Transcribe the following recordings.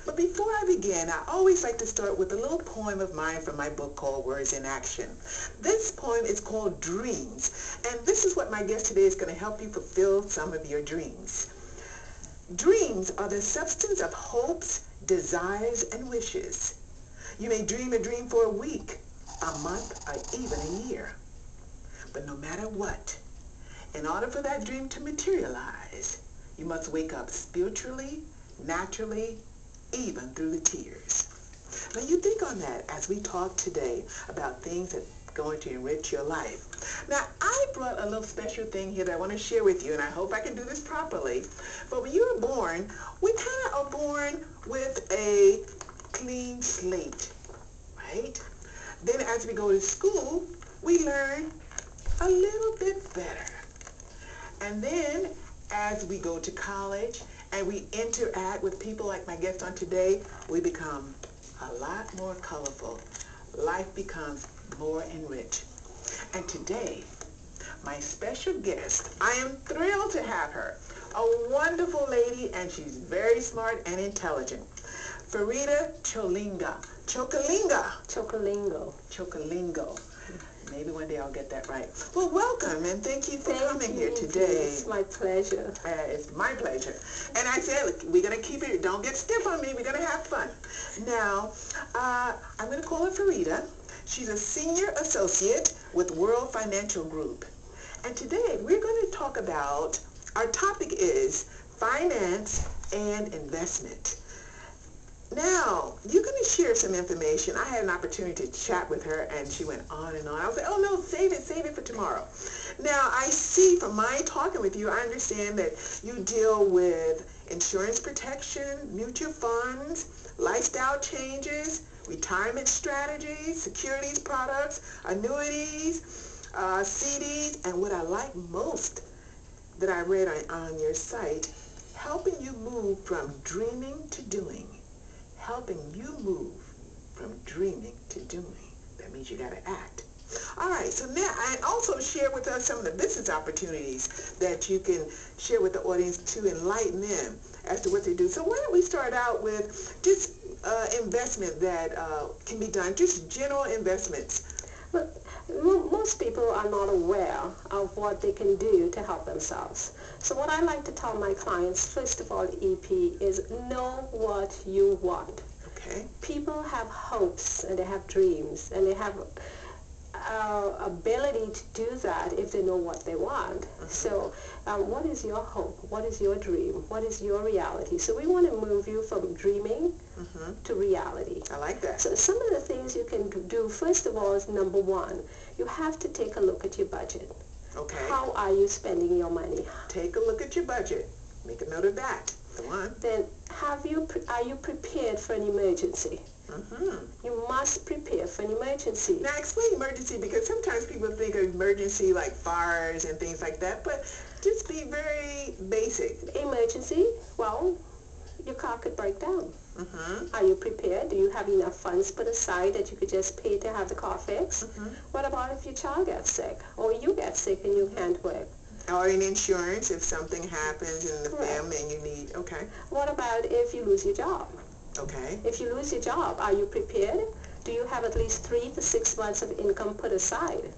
But before I begin, I always like to start with a little poem of mine from my book called Words in Action. This poem is called Dreams, and this is what my guest today is going to help you fulfill some of your dreams. Dreams are the substance of hopes, desires, and wishes. You may dream a dream for a week, a month, or even a year. But no matter what, in order for that dream to materialize, you must wake up spiritually, naturally, even through the tears. Now you think on that as we talk today about things that are going to enrich your life. Now I brought a little special thing here that I want to share with you, and I hope I can do this properly. But when you were born, we kind of are born with a clean slate, right? Then as we go to school, we learn a little bit better. And then as we go to college and we interact with people like my guest on today, we become a lot more colorful. Life becomes more enriched. And today, my special guest, I am thrilled to have her. A wonderful lady, and she's very smart and intelligent. Farida Chookolingo. Maybe one day I'll get that right. Well, welcome, and thank you for coming here today. It's my pleasure. It's my pleasure. And I said, we're going to keep it, don't get stiff on me, we're going to have fun. Now, I'm going to call her Farida. She's a senior associate with World Financial Group. And today, we're going to talk about, our topic is finance and investment. Now, you're going to share some information. I had an opportunity to chat with her, and she went on and on. I was like, oh, no, save it for tomorrow. Now, I see from my talking with you, I understand that you deal with insurance protection, mutual funds, lifestyle changes, retirement strategies, securities products, annuities, CDs, and what I like most that I read on your site, helping you move from dreaming to doing. Helping you move from dreaming to doing. That means you got to act. All right, so now, and also share with us some of the business opportunities that you can share with the audience to enlighten them as to what they do. So why don't we start out with just investment that can be done, just general investments. But most people are not aware of what they can do to help themselves. So what I like to tell my clients, first of all, EP, is know what you want. Okay. People have hopes and they have dreams and they have ability to do that if they know what they want. Mm-hmm. So what is your hope? What is your dream? What is your reality? So we want to move you from dreaming to reality. I like that. So some of the things you can do, first of all, is number one, you have to take a look at your budget. Okay. How are you spending your money? Take a look at your budget. Make a note of that. Go on. Then are you prepared for an emergency? You must prepare for an emergency. Now explain emergency, because sometimes people think of emergency like fires and things like that, but just be very basic. Emergency, well, your car could break down. Are you prepared? Do you have enough funds put aside that you could just pay to have the car fixed? What about if your child gets sick or you get sick and you can't work? Or in insurance, if something happens in the family and you need, okay. What about if you lose your job? Okay. If you lose your job, are you prepared? Do you have at least 3 to 6 months of income put aside?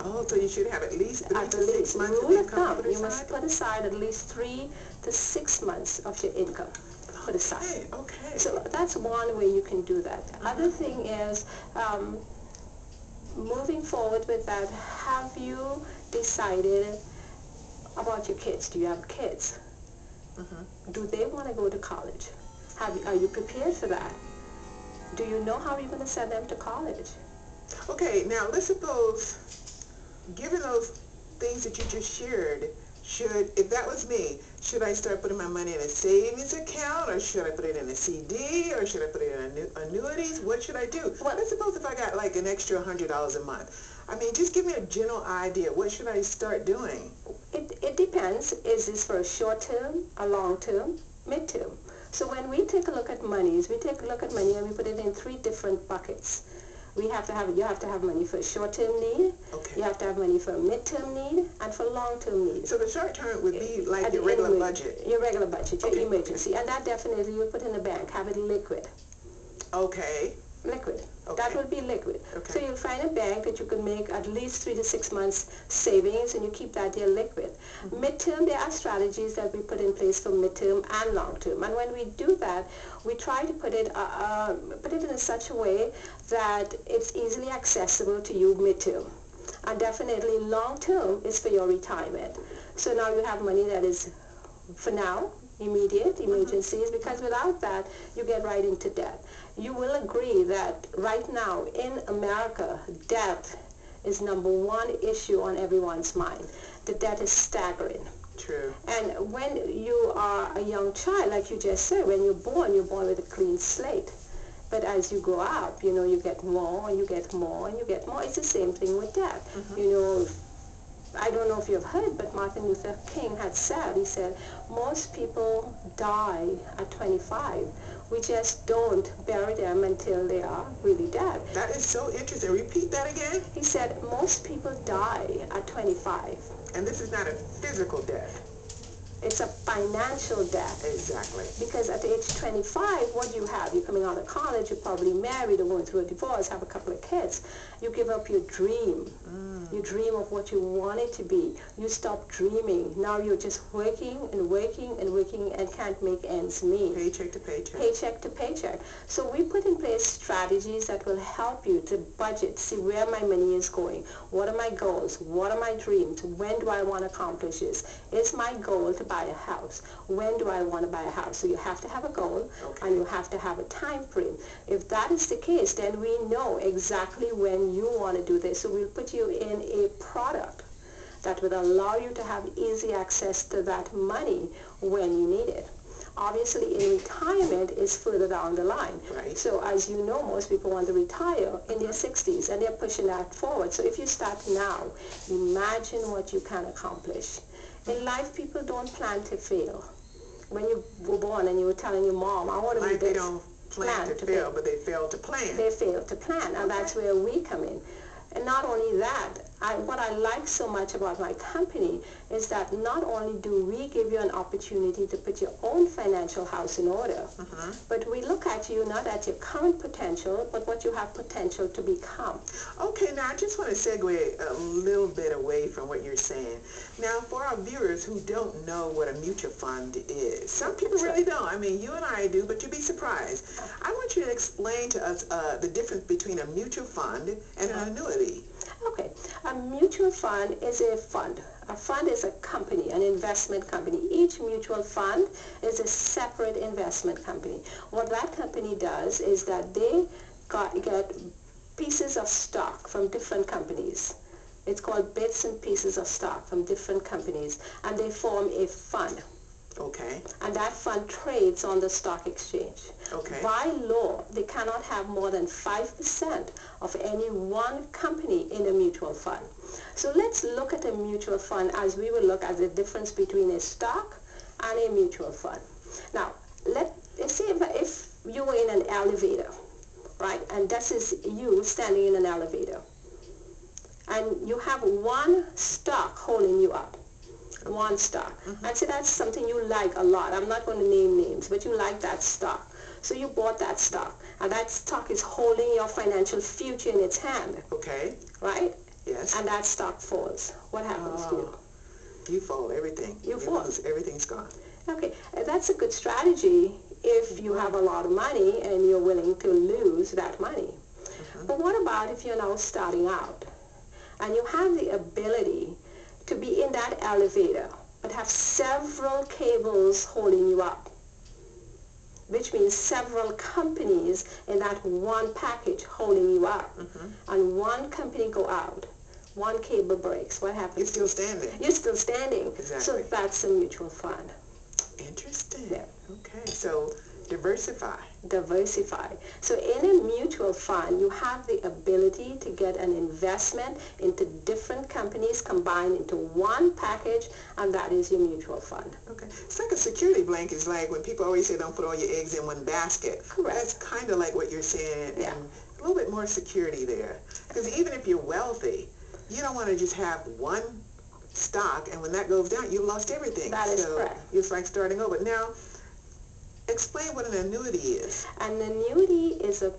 Oh, so you should have at least 3 to 6 months of income put aside? You must put aside at least 3 to 6 months of your income put aside. Okay. So that's one way you can do that. Other thing is, moving forward with that, have you decided about your kids? Do you have kids? Do they want to go to college? Are you prepared for that? Do you know how you're going to send them to college? Okay, now let's suppose, given those things that you just shared, if that was me, should I start putting my money in a savings account, or should I put it in a CD, or should I put it in annuities? What should I do? Well, let's suppose if I got like an extra $100 a month. I mean, just give me a general idea. What should I start doing? It depends. Is this for a short term, a long term, mid-term? So when we take a look at monies, we take a look at money and we put it in 3 different buckets. You have to have money for short-term need. Okay. You have to have money for mid-term need and for long-term need. So the short term would be like your regular budget. Your regular budget, your Okay. emergency, and that definitely you put in the bank. Have it liquid. Okay. Liquid. Okay. That will be liquid. Okay. So you'll find a bank that you can make at least 3 to 6 months savings, and you keep that there liquid. Mm-hmm. Midterm, there are strategies that we put in place for midterm and long term. And when we do that, we try to put it in such a way that it's easily accessible to you midterm. And definitely long term is for your retirement. So now you have money that is for now, immediate emergencies, because without that, you get right into debt. You will agree that right now in America, debt is #1 issue on everyone's mind. The debt is staggering. True. And when you are a young child, like you just said, when you're born with a clean slate. But as you grow up, you get more and you get more and you get more. It's the same thing with debt. Mm-hmm. I don't know if you've heard, but Martin Luther King had said, he said, most people die at 25. We just don't bury them until they are really dead. That is so interesting. Repeat that again. He said, most people die at 25. And this is not a physical death. It's a financial debt. Exactly. Because at age 25, what do you have? You're coming out of college, you're probably married or going through a divorce, have a couple of kids. You give up your dream. You dream of what you want it to be. You stop dreaming. Now you're just working and working and working and can't make ends meet. Paycheck to paycheck. Paycheck to paycheck. So we put in place strategies that will help you to budget, see where my money is going. What are my goals? What are my dreams? When do I want to accomplish this? It's my goal to buy a house. When do I want to buy a house? So you have to have a goal, okay, and you have to have a time frame. If that is the case, then we know exactly when you want to do this. So we'll put you in a product that would allow you to have easy access to that money when you need it. Obviously, in retirement is further down the line. Right. So as you know, most people want to retire in their 60s, and they're pushing that forward. So if you start now, imagine what you can accomplish. In life, people don't plan to fail. When you were born and you were telling your mom, I want to be this. They don't plan to fail, but they fail to plan. They fail to plan, and that's where we come in. And not only that, what I like so much about my company is that not only do we give you an opportunity to put your own financial house in order, but we look at you not at your current potential, but what you have potential to become. Okay, now I just want to segue a little bit away from what you're saying. Now, for our viewers who don't know what a mutual fund is, some people really don't. I mean, you and I do, but you'd be surprised. I want you to explain to us the difference between a mutual fund and an annuity. Okay, a mutual fund is a fund. A fund is a company, an investment company. Each mutual fund is a separate investment company. What that company does is that they get pieces of stock from different companies. It's called bits and pieces of stock from different companies, and they form a fund. Okay. And that fund trades on the stock exchange. Okay. By law, they cannot have more than 5% of any one company in a mutual fund. So let's look at a mutual fund as we will look at the difference between a stock and a mutual fund. Now, let's say if you were in an elevator, right, and this is you standing in an elevator, and you have one stock holding you up. One stock. And so that's something you like a lot. I'm not going to name names, but you like that stock. So you bought that stock, and that stock is holding your financial future in its hand. Okay. Right? Yes. And that stock falls. What happens to you? You fall, everything. You fall. Lose, everything's gone. Okay. That's a good strategy if you have a lot of money and you're willing to lose that money. But what about if you're now starting out and you have the ability to be in that elevator, but have several cables holding you up, which means several companies in that one package holding you up, and one company go out, one cable breaks, what happens? You're still standing. You're still standing. Exactly. So that's a mutual fund. Interesting. Yeah. Okay, so Diversify. Diversify. So in a mutual fund, you have the ability to get an investment into different companies combined into one package, and that is your mutual fund. Okay. It's like a security blanket. It's like when people always say don't put all your eggs in one basket. Correct. That's kind of like what you're saying, Yeah. and a little bit more security there. Because even if you're wealthy, you don't want to just have one stock, and when that goes down, you lost everything. That is correct. It's like starting over. Now, explain what an annuity is. An annuity is a